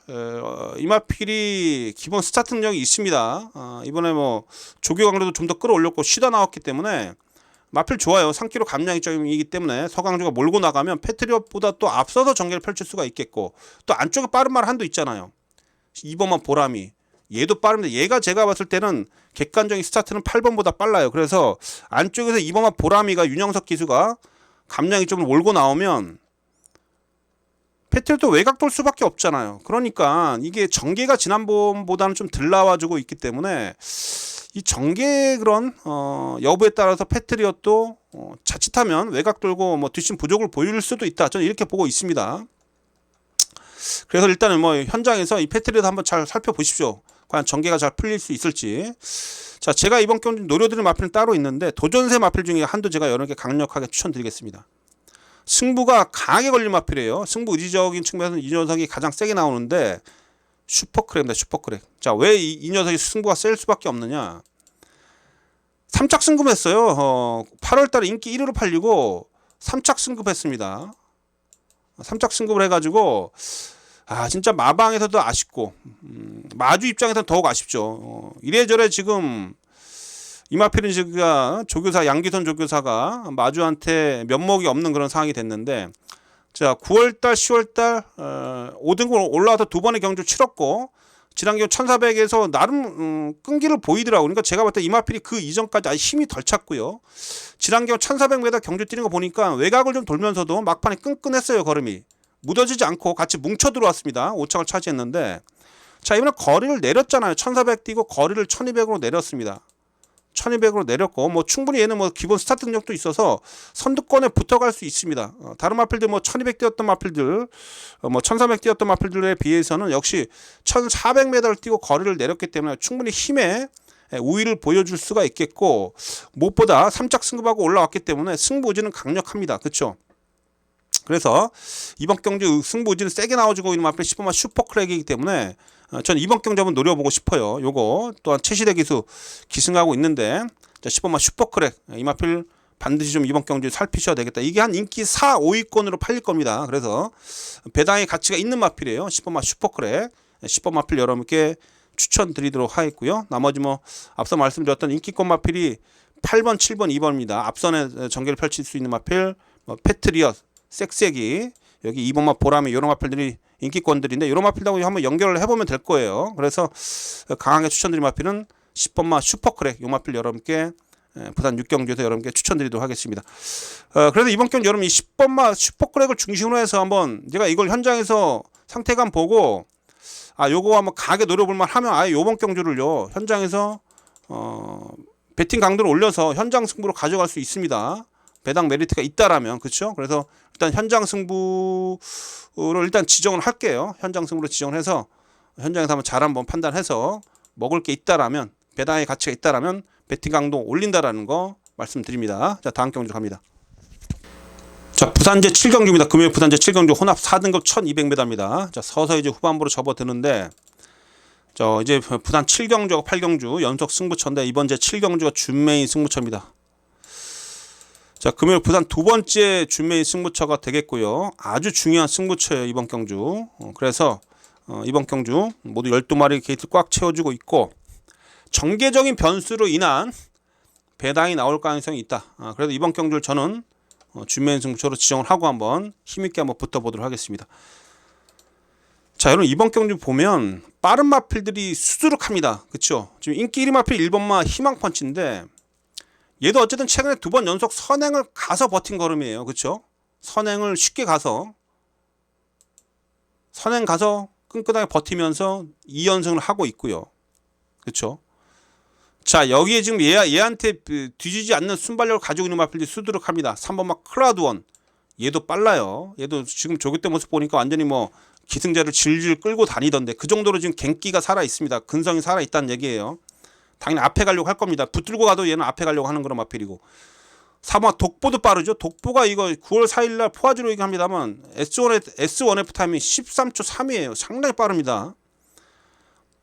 이 마필이 기본 스타트 능력이 있습니다. 이번에 뭐 조교 강도도 좀 더 끌어올렸고 쉬다 나왔기 때문에 마필 좋아요. 3kg 감량이점이기 때문에 서강주가 몰고 나가면 패트리엇보다 또 앞서서 전개를 펼칠 수가 있겠고, 또 안쪽에 빠른 말 한도 있잖아요. 2번만 보람이, 얘도 빠릅니다. 얘가 제가 봤을 때는 객관적인 스타트는 8번보다 빨라요. 그래서 안쪽에서 2번만 보람이가 윤영석 기수가 감량이점을 몰고 나오면 패트리엇도 외곽 돌 수밖에 없잖아요. 그러니까 이게 전개가 지난번보다는 좀 덜 나와주고 있기 때문에 이 전개 그런 여부에 따라서 패트리엇도 자칫하면 외곽 돌고 뭐 뒷심 부족을 보일 수도 있다. 저는 이렇게 보고 있습니다. 그래서 일단은 뭐 현장에서 이 패트리엇 한번 잘 살펴보십시오. 과연 전개가 잘 풀릴 수 있을지. 자, 제가 이번 경기 노려드릴 마필은 따로 있는데 도전세 마필 중에 한도 제가 여러 개 강력하게 추천드리겠습니다. 승부가 강하게 걸린 마필이에요. 승부 의지적인 측면에서는 이 녀석이 가장 세게 나오는데 슈퍼크랙입니다. 슈퍼크랙. 자, 왜 이 녀석이 승부가 셀 수밖에 없느냐. 3착 승급했어요. 8월달에 인기 1위로 팔리고 3착 승급했습니다. 3착 승급을 해가지고 진짜 마방에서도 아쉽고 마주 입장에서는 더욱 아쉽죠. 이래저래 지금 이마필은 지금 조교사 양기선 조교사가 마주한테 면목이 없는 그런 상황이 됐는데, 자, 9월달 10월달 5등급 올라와서 두 번의 경주 치렀고 지난 경주 1400에서 나름 끈기를 보이더라고요. 그러니까 제가 봤을 때 이 마필이 그 이전까지 아직 힘이 덜 찼고요. 지난 경주 1400m 경주 뛰는 거 보니까 외곽을 좀 돌면서도 막판에 끈끈했어요. 걸음이 묻어지지 않고 같이 뭉쳐 들어왔습니다. 5착을 차지했는데, 자 이번에 거리를 내렸잖아요. 1400 뛰고 거리를 1200으로 내렸습니다. 1200으로 내렸고 뭐 충분히 얘는 뭐 기본 스타트 능력도 있어서 선두권에 붙어갈 수 있습니다. 다른 마필들 뭐 1200 뛰었던 마필들, 뭐 1300 뛰었던 마필들에 비해서는 역시 1400m를 뛰고 거리를 내렸기 때문에 충분히 힘에 우위를 보여줄 수가 있겠고, 무엇보다 3짝 승급하고 올라왔기 때문에 승부 의지는 강력합니다. 그렇죠? 그래서 이번 경주 승부 의지는 세게 나와주고 있는 마필 10번마 슈퍼크랙이기 때문에 전 이번 경주 한번 노려보고 싶어요. 요거 또한 최시대 기수 기승하고 있는데, 자 10번마 슈퍼크랙 이 마필 반드시 좀 이번 경주에 살피셔야 되겠다. 이게 한 인기 4, 5위권으로 팔릴 겁니다. 그래서 배당의 가치가 있는 마필이에요. 10번마 슈퍼크랙 10번 마필 여러분께 추천드리도록 하겠고요. 나머지 뭐 앞서 말씀드렸던 인기권 마필이 8번, 7번, 2번입니다. 앞선에 전개를 펼칠 수 있는 마필, 뭐 패트리엇, 섹세기, 여기 2번마 보람이 이런 마필들이 인기권들인데, 이런 마필하고 한번 연결을 해보면 될 거예요. 그래서 강하게 추천드린 마필은 10번마 슈퍼크랙 이 마필 여러분께 부산 6경주에서 여러분께 추천드리도록 하겠습니다. 그래서 이번 경주 여러분 이 10번마 슈퍼크랙을 중심으로 해서 한번 제가 이걸 현장에서 상태감 보고 요거 한번 강하게 노려볼만 하면 아예 요번 경주를요 현장에서 배팅 강도를 올려서 현장 승부로 가져갈 수 있습니다. 배당 메리트가 있다라면. 그렇죠? 그래서 일단 현장 승부를 일단 지정을 할게요. 현장 승부로 지정을 해서 현장에서 한번 판단해서 먹을 게 있다라면, 배당의 가치가 있다라면 배팅 강도 올린다라는 거 말씀드립니다. 자 다음 경주 갑니다. 자 부산제 7경주입니다. 금요일 부산제 7경주 혼합 4등급 1200m입니다. 자 서서히 이제 후반부로 접어드는데, 이제 부산 7경주하고 8경주 연속 승부처인데 이번 제 7경주가 준메인 승부처입니다. 자 금요일 부산 두 번째 준메인 승부처가 되겠고요. 아주 중요한 승부처예요 이번 경주. 그래서 이번 경주 모두 12마리 게이트 꽉 채워주고 있고, 정계적인 변수로 인한 배당이 나올 가능성이 있다. 그래서 이번 경주를 저는 준메인 승부처로 지정을 하고 한번 힘있게 한번 붙어보도록 하겠습니다. 자 여러분 이번 경주 보면 빠른 마필들이 수두룩합니다. 그쵸? 지금 인기 1위 마필 1번마 희망펀치인데, 얘도 어쨌든 최근에 2번 연속 선행을 가서 버틴 걸음이에요. 그쵸? 선행을 쉽게 가서 선행 가서 끈끈하게 버티면서 2연승을 하고 있고요. 그쵸? 자 여기에 지금 얘한테 뒤지지 않는 순발력을 가지고 있는 마필들이 수두룩합니다. 3번마 클라우드원, 얘도 빨라요. 얘도 지금 조교 때 모습 보니까 완전히 뭐 기승자를 질질 끌고 다니던데, 그 정도로 지금 갱기가 살아 있습니다. 근성이 살아 있다는 얘기예요. 당연히 앞에 가려고 할 겁니다. 붙들고 가도 얘는 앞에 가려고 하는 그런 마필이고, 4번 독보도 빠르죠. 독보가 이거 9월 4일날 포화지로 얘기합니다만 S1F 타임이 13초 3이에요. 상당히 빠릅니다.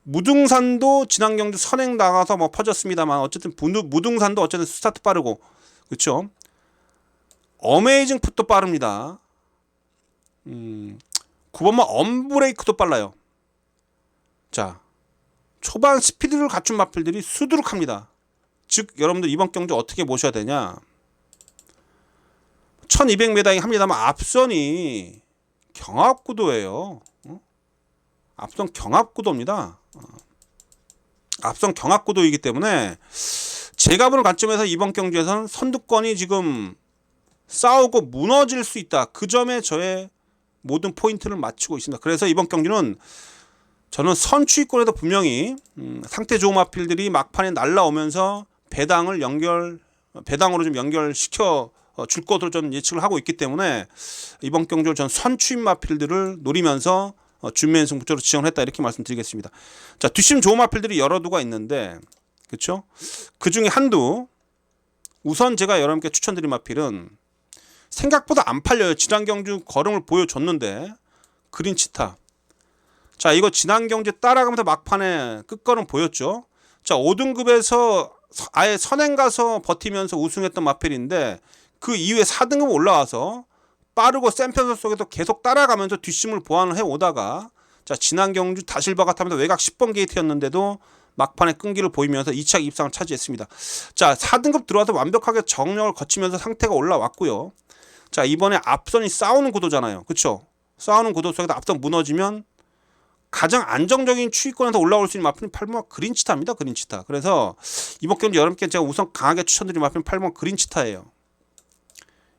무등산도 지난 경주 선행 나가서 뭐 퍼졌습니다만 어쨌든 무등산도 어쨌든 스타트 빠르고, 그렇죠? 어메이징 풋도 빠릅니다. 9번만 언브레이크도 빨라요. 자 초반 스피드를 갖춘 마필들이 수두룩합니다. 즉 여러분들 이번 경주 어떻게 보셔야 되냐, 1200m이 합니다만 앞선이 경합구도예요. 앞선 경합구도입니다. 앞선 경합구도이기 때문에 제가 보는 관점에서 이번 경주에서는 선두권이 지금 싸우고 무너질 수 있다. 그 점에 저의 모든 포인트를 맞추고 있습니다. 그래서 이번 경주는 저는 선취권에도 분명히 상태 좋은 마필들이 막판에 날라오면서 배당으로 좀 연결시켜 줄 것으로 좀 예측을 하고 있기 때문에 이번 경주를 전 선취인 마필들을 노리면서 준메인 승부처로 지정을 했다, 이렇게 말씀드리겠습니다. 자 뒷심 좋은 마필들이 여러 두가 있는데, 그렇죠? 그 중에 한두, 우선 제가 여러분께 추천드린 마필은 생각보다 안 팔려요. 지난 경주 걸음을 보여줬는데 그린치타. 자 이거 지난 경주 따라가면서 막판에 끝걸음 보였죠. 자 5등급에서 아예 선행 가서 버티면서 우승했던 마필인데, 그 이후에 4등급 올라와서 빠르고 센 편서 속에서 계속 따라가면서 뒷심을 보완을 해오다가, 자 지난 경주 다실바가 타면서 외곽 10번 게이트였는데도 막판에 끈기를 보이면서 2차 입상을 차지했습니다. 자 4등급 들어와서 완벽하게 정력을 거치면서 상태가 올라왔고요. 자 이번에 앞선이 싸우는 구도잖아요. 그쵸? 싸우는 구도 속에서 앞선 무너지면 가장 안정적인 추위권에서 올라올 수 있는 마필은 8번 그린치타입니다. 그린치타. 그래서 이번 경기 여러분께 제가 우선 강하게 추천드린 마필은 8번 그린치타예요.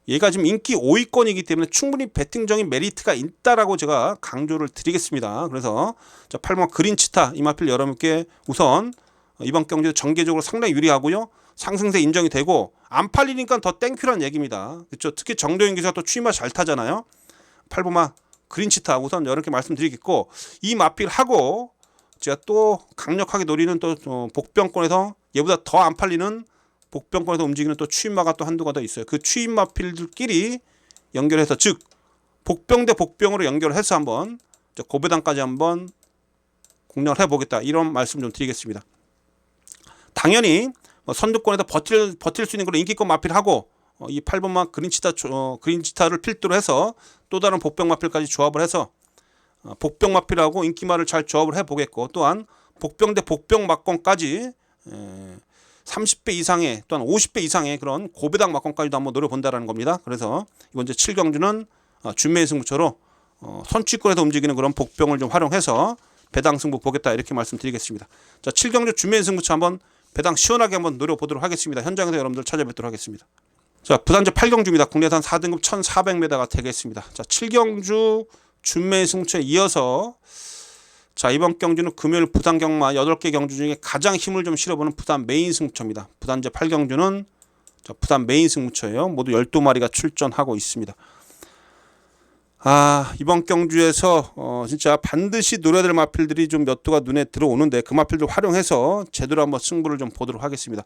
얘가 지금 인기 5위권이기 때문에 충분히 배팅적인 메리트가 있다라고 제가 강조를 드리겠습니다. 그래서 자, 8번 그린치타 이 마필 여러분께 우선 이번 경기도 전개적으로 상당히 유리하고요. 상승세 인정이 되고 안 팔리니까 더 땡큐란 얘기입니다. 그렇죠? 특히 정도현 기수가 또 추임마 잘 타잖아요. 8번마 그린치타 우선 여러분께 말씀드리겠고 이 마필 하고 제가 또 강력하게 노리는 또 복병권에서 얘보다 더 안 팔리는 복병권에서 움직이는 또 추임마가 또 한두가 더 있어요. 그 추임마필들끼리 연결해서 즉 복병 대 복병으로 연결해서 한번 고배당까지 한번 공략을 해보겠다 이런 말씀 좀 드리겠습니다. 당연히 선두권에서 버틸 수 있는 그런 인기권 마필하고 이 8번마 그린치타를 필두로 해서 또 다른 복병 마필까지 조합을 해서 복병 마필하고 인기마를 잘 조합을 해보겠고 또한 복병 대 복병 막권까지 30배 이상의 또한 50배 이상의 그런 고배당 막권까지도 한번 노려본다라는 겁니다. 그래서 이번 이제 7경주는 준매의 승부처로 선취권에서 움직이는 그런 복병을 좀 활용해서 배당 승부 보겠다 이렇게 말씀드리겠습니다. 자, 7경주 준매의 승부처 한번 배당 시원하게 한번 노려보도록 하겠습니다. 현장에서 여러분들 찾아뵙도록 하겠습니다. 자, 부산제 8경주입니다. 국내산 4등급 1400m가 되겠습니다. 자, 7경주 준매의 승부처에 이어서 자, 이번 경주는 금요일 부산 경마 8개 경주 중에 가장 힘을 좀 실어보는 부산 메인 승부처입니다. 부산제 8경주는 부산 메인 승부처예요. 모두 12마리가 출전하고 있습니다. 이번 경주에서 진짜 반드시 노려야 될 마필들이 좀 몇 두가 눈에 들어오는데 그 마필들 활용해서 제대로 한번 승부를 좀 보도록 하겠습니다.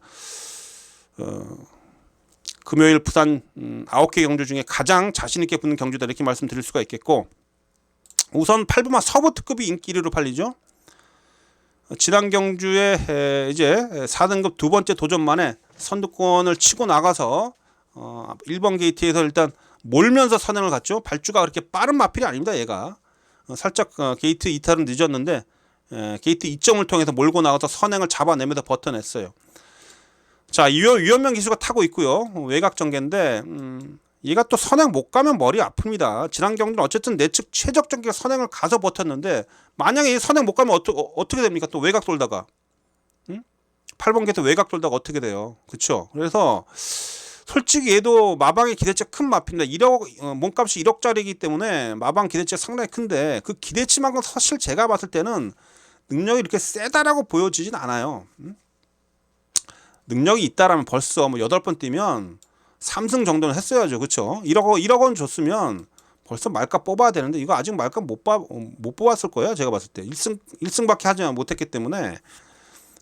금요일 부산 9개 경주 중에 가장 자신있게 붙는 경주다 이렇게 말씀드릴 수가 있겠고 우선 8번마 서부 특급이 인기 1위로 팔리죠. 지난 경주에 이제 4등급 두 번째 도전 만에 선두권을 치고 나가서 1번 게이트에서 일단 몰면서 선행을 갔죠. 발주가 그렇게 빠른 마필이 아닙니다. 얘가 살짝 게이트 이탈은 늦었는데 게이트 2점을 통해서 몰고 나가서 선행을 잡아내면서 버텨냈어요. 자, 유현명 기수가 타고 있고요. 외곽 전개인데 얘가 또 선행 못 가면 머리 아픕니다. 지난 경기는 어쨌든 내측 최적 전개가 선행을 가서 버텼는데 만약에 선행 못 가면 어떻게 됩니까? 또 외곽 돌다가 8번 게이트 외곽 돌다가 어떻게 돼요? 그렇죠? 그래서 솔직히 얘도 마방의 기대치 큰 마필입니다. 1억 몸값이 1억짜리이기 때문에 마방 기대치가 상당히 큰데 그 기대치만큼 사실 제가 봤을 때는 능력이 이렇게 세다라고 보여지진 않아요. 능력이 있다라면 벌써 뭐 8번 뛰면 3승 정도는 했어야죠. 그렇죠? 1억 원 줬으면 벌써 말값 뽑아야 되는데 이거 아직 말값 못 뽑았을 거예요. 제가 봤을 때 1승밖에 하지 못했기 때문에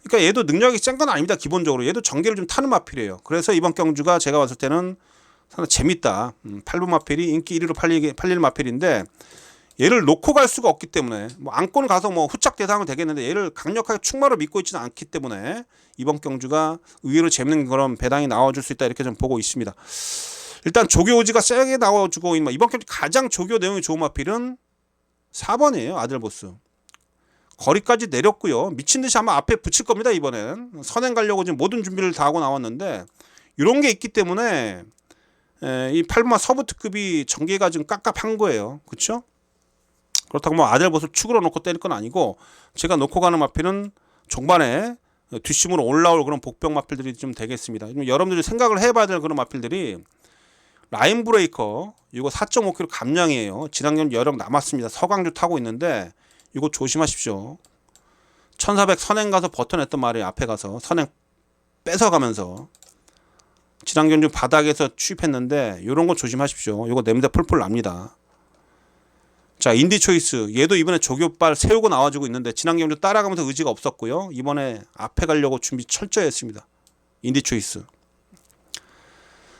그러니까 얘도 능력이 센 건 아닙니다. 기본적으로 얘도 전개를 좀 타는 마필이에요. 그래서 이번 경주가 제가 봤을 때는 상당히 재밌다. 8번 마필이 인기 1위로 팔릴 마필인데 얘를 놓고 갈 수가 없기 때문에 뭐 안고는 가서 뭐 후착 대상은 되겠는데 얘를 강력하게 충마로 믿고 있지는 않기 때문에 이번 경주가 의외로 재밌는 그런 배당이 나와줄 수 있다 이렇게 좀 보고 있습니다. 일단 조교 오지가 세게 나와주고 있는 이번 경주 가장 조교 내용이 좋은 마필은 4번이에요. 아들보스. 거리까지 내렸고요. 미친듯이 아마 앞에 붙일 겁니다. 이번엔 선행 가려고 지금 모든 준비를 다 하고 나왔는데 이런 게 있기 때문에 이 8번마 서부 특급이 전개가 지금 깝깝한 거예요. 그렇죠? 그렇다고 뭐 아들보스 축으로 놓고 때릴 건 아니고 제가 놓고 가는 마필은 종반에 뒷심으로 올라올 그런 복병 마필들이 좀 되겠습니다. 여러분들이 생각을 해봐야 될 그런 마필들이 라인 브레이커 이거 4.5kg 감량이에요. 지난년 여력 남았습니다. 서강주 타고 있는데 이거 조심하십시오. 1400 선행 가서 버텨냈던 말이에요. 앞에 가서 선행 뺏어가면서 지난 경주 바닥에서 취입했는데 이런 거 조심하십시오. 이거 냄새 폴폴 납니다. 자, 인디 초이스 얘도 이번에 조교발 세우고 나와주고 있는데 지난 경주 따라가면서 의지가 없었고요. 이번에 앞에 가려고 준비 철저히 했습니다. 인디 초이스.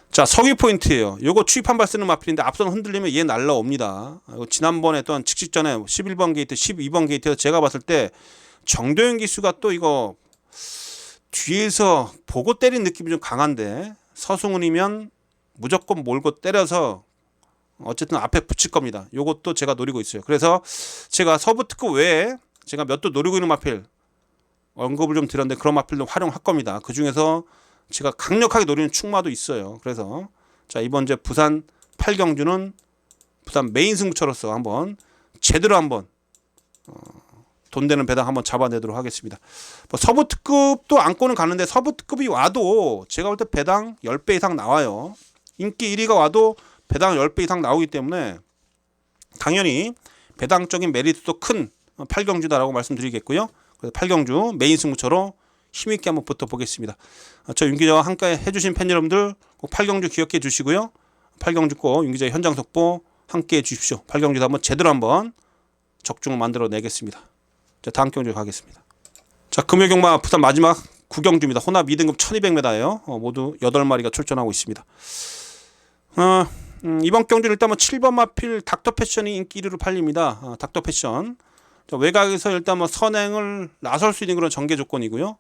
자, 석유 포인트예요. 요거 추입 한 발 쓰는 마필인데 앞선 흔들리면 얘 날라옵니다. 지난번에 했던 직전에 11번 게이트, 12번 게이트에서 제가 봤을 때 정도현 기수가 또 이거 뒤에서 보고 때린 느낌이 좀 강한데 서승훈이면 무조건 몰고 때려서 어쨌든 앞에 붙일 겁니다. 요것도 제가 노리고 있어요. 그래서 제가 서부 특급 외에 제가 몇 도 노리고 있는 마필 언급을 좀 드렸는데 그런 마필도 활용할 겁니다. 그 중에서 제가 강력하게 노리는 충마도 있어요. 그래서 자, 이번 이제 부산 8경주는 부산 메인 승부처로서 한번 제대로 한번 돈 되는 배당 한번 잡아내도록 하겠습니다. 뭐 서부 특급도 안고는 가는데 서부 특급이 와도 제가 볼 때 배당 10배 이상 나와요. 인기 1위가 와도 배당 10배 이상 나오기 때문에 당연히 배당적인 메리트도 큰 8경주다라고 말씀드리겠고요. 그래서 8경주 메인 승부처로 힘있게 한번 붙어보겠습니다. 저 윤기자와 함께 해주신 팬 여러분들 꼭 8경주 기억해 주시고요. 8경주 꼭 윤기자의 현장 속보 함께 해 주십시오. 8경주도 한번 제대로 한번 적중을 만들어 내겠습니다. 자, 다음 경주 가겠습니다. 자, 금요 경마 부산 마지막 9경주입니다. 혼합 2등급 1200m예요. 모두 8마리가 출전하고 있습니다. 이번 경주는 일단 7번 마필 닥터 패션이 인기 1위로 팔립니다. 닥터 패션. 외곽에서 일단 선행을 나설 수 있는 그런 전개 조건이고요.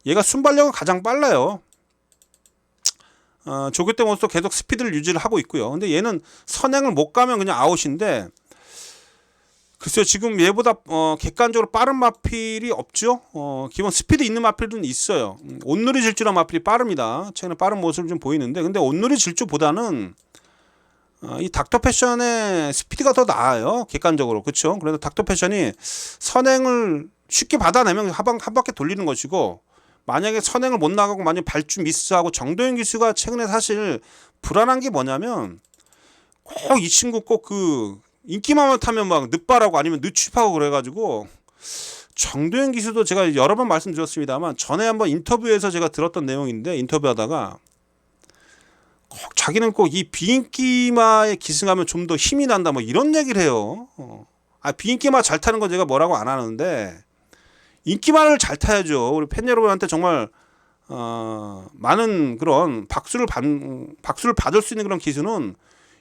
얘가 순발력은 가장 빨라요. 조교 때부터 계속 스피드를 유지를 하고 있고요. 근데 얘는 선행을 못 가면 그냥 아웃인데, 글쎄요, 지금 얘보다 객관적으로 빠른 마필이 없죠. 기본 스피드 있는 마필들은 있어요. 온누리 질주란 마필이 빠릅니다. 최근에 빠른 모습을 좀 보이는데, 근데 온누리 질주보다는 이 닥터 패션의 스피드가 더 나아요. 객관적으로. 그렇죠? 그래서 닥터 패션이 선행을 쉽게 받아내면 한 바퀴 돌리는 것이고, 만약에 선행을 못 나가고 만약 발주 미스하고 정도현 기수가 최근에 사실 불안한 게 뭐냐면, 꼭 이 친구 꼭 그 인기마만 타면 막 늦바라고 아니면 늦취하고 그래가지고, 정도현 기수도 제가 여러 번 말씀드렸습니다만 전에 한번 인터뷰에서 제가 들었던 내용인데, 인터뷰하다가 꼭 자기는 꼭 이 비인기마에 기승하면 좀 더 힘이 난다 뭐 이런 얘기를 해요. 비인기마 잘 타는 건 제가 뭐라고 안 하는데, 인기마를 잘 타야죠. 우리 팬 여러분한테 정말 많은 그런 박수를 받을 수 있는 그런 기수는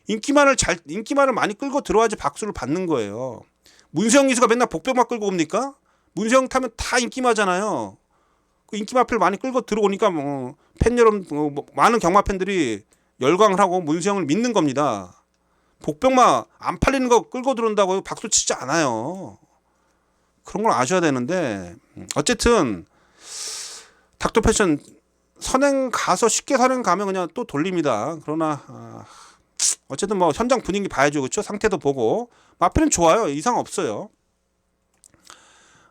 인기마를 많이 끌고 들어와야지 박수를 받는 거예요. 문세영 기수가 맨날 복병만 끌고 옵니까? 문세영 타면 다 인기마잖아요. 그 인기마필 많이 끌고 들어오니까 팬 여러분, 많은 경마 팬들이 열광을 하고 문세영을 믿는 겁니다. 복병마 안 팔리는 거 끌고 들어온다고 박수 치지 않아요. 그런 걸 아셔야 되는데, 어쨌든 닥터 패션 선행 가서 쉽게 선행 가면 그냥 또 돌립니다. 그러나 어쨌든 뭐 현장 분위기 봐야죠. 그렇죠? 상태도 보고. 마필은 좋아요. 이상 없어요.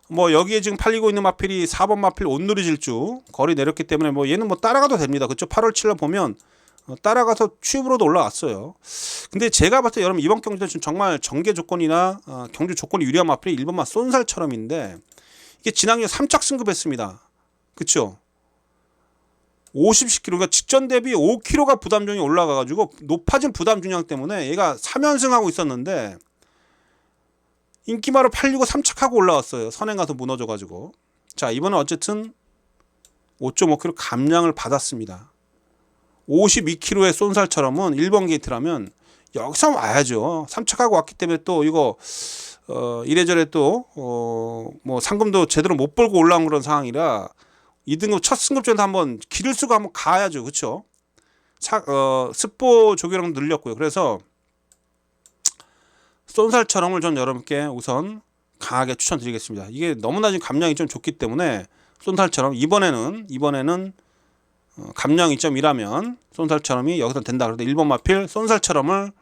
뭐 여기에 지금 팔리고 있는 마필이 4번 마필 온누리 질주 거리 내렸기 때문에 뭐 얘는 뭐 따라가도 됩니다. 그렇죠? 8월 7일 보면 따라가서 취입으로도 올라왔어요. 근데 제가 봤을 때 여러분 이번 경주는 정말 전개 조건이나 경주 조건이 유리한 마필이 1번마 쏜살처럼인데, 이게 지난해 3착 승급했습니다. 그렇죠? 50kg, 그러니까 직전 대비 5kg가 부담 중이 올라가가지고 높아진 부담 중량 때문에 얘가 3연승하고 있었는데 인기마로 팔리고 3착하고 올라왔어요. 선행 가서 무너져가지고. 자, 이번에 어쨌든 5.5kg 감량을 받았습니다. 52kg의 쏜살처럼은 1번 게이트라면 여기서 와야죠. 3착하고 왔기 때문에 또 이거 이래저래 또 뭐 상금도 제대로 못 벌고 올라온 그런 상황이라 2등급 첫 승급전에서 한번 기를 쓰고 한번 가야죠. 그렇죠? 습보 조교랑 늘렸고요. 그래서 쏜살처럼을 전 여러분께 우선 강하게 추천드리겠습니다. 이게 너무나 지금 감량이 좀 좋기 때문에 쏜살처럼 이번에는 감량 2.1하면 쏜살처럼이 여기서 된다. 그런데 1번 마필 쏜살처럼을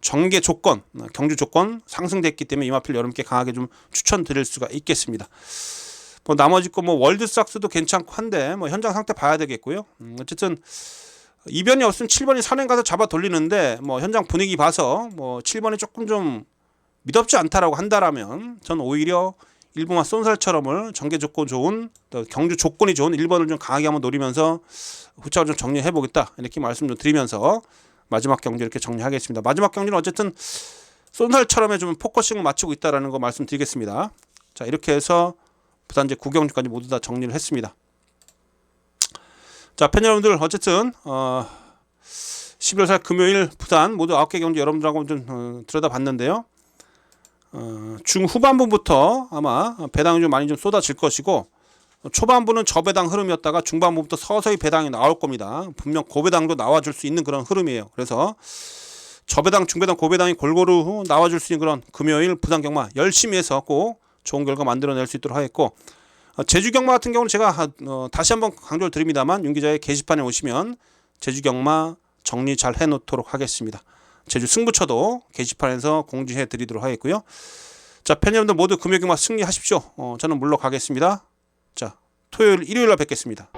전개 조건, 경주 조건 상승됐기 때문에 이 마필 여러분께 강하게 좀 추천드릴 수가 있겠습니다. 뭐 나머지 거 뭐 월드삭스도 괜찮고 한데 뭐 현장 상태 봐야 되겠고요. 어쨌든 이변이 없으면 7번이 선행 가서 잡아 돌리는데, 뭐 현장 분위기 봐서 뭐 7번이 조금 좀 미덥지 않다라고 한다라면 저는 오히려 1번마 쏜살처럼을 전개 조건 좋은, 또 경주 조건이 좋은 1번을 좀 강하게 한번 노리면서 후차를 좀 정리해 보겠다, 이렇게 말씀 좀 드리면서 마지막 경기 이렇게 정리하겠습니다. 마지막 경기는 어쨌든 쏜살처럼에 좀 포커싱을 맞추고 있다라는 거 말씀드리겠습니다. 자, 이렇게 해서 부산제 9경주까지 모두 다 정리를 했습니다. 자, 팬 여러분들 어쨌든 11월 4일 금요일 부산 모두 9개 경주 여러분들하고 좀 들여다봤는데요. 중후반부부터 아마 배당이 좀 많이 좀 쏟아질 것이고, 초반부는 저배당 흐름이었다가 중반부부터 서서히 배당이 나올 겁니다. 분명 고배당도 나와줄 수 있는 그런 흐름이에요. 그래서 저배당, 중배당, 고배당이 골고루 나와줄 수 있는 그런 금요일 부산 경마 열심히 해서 꼭 좋은 결과 만들어낼 수 있도록 하겠고, 제주 경마 같은 경우는 제가 다시 한번 강조를 드립니다만 윤 기자의 게시판에 오시면 제주 경마 정리 잘 해놓도록 하겠습니다. 제주 승부처도 게시판에서 공지해 드리도록 하겠고요. 자, 팬여러분들 모두 금요일만 승리하십시오. 저는 물러가겠습니다. 자, 토요일, 일요일 날 뵙겠습니다.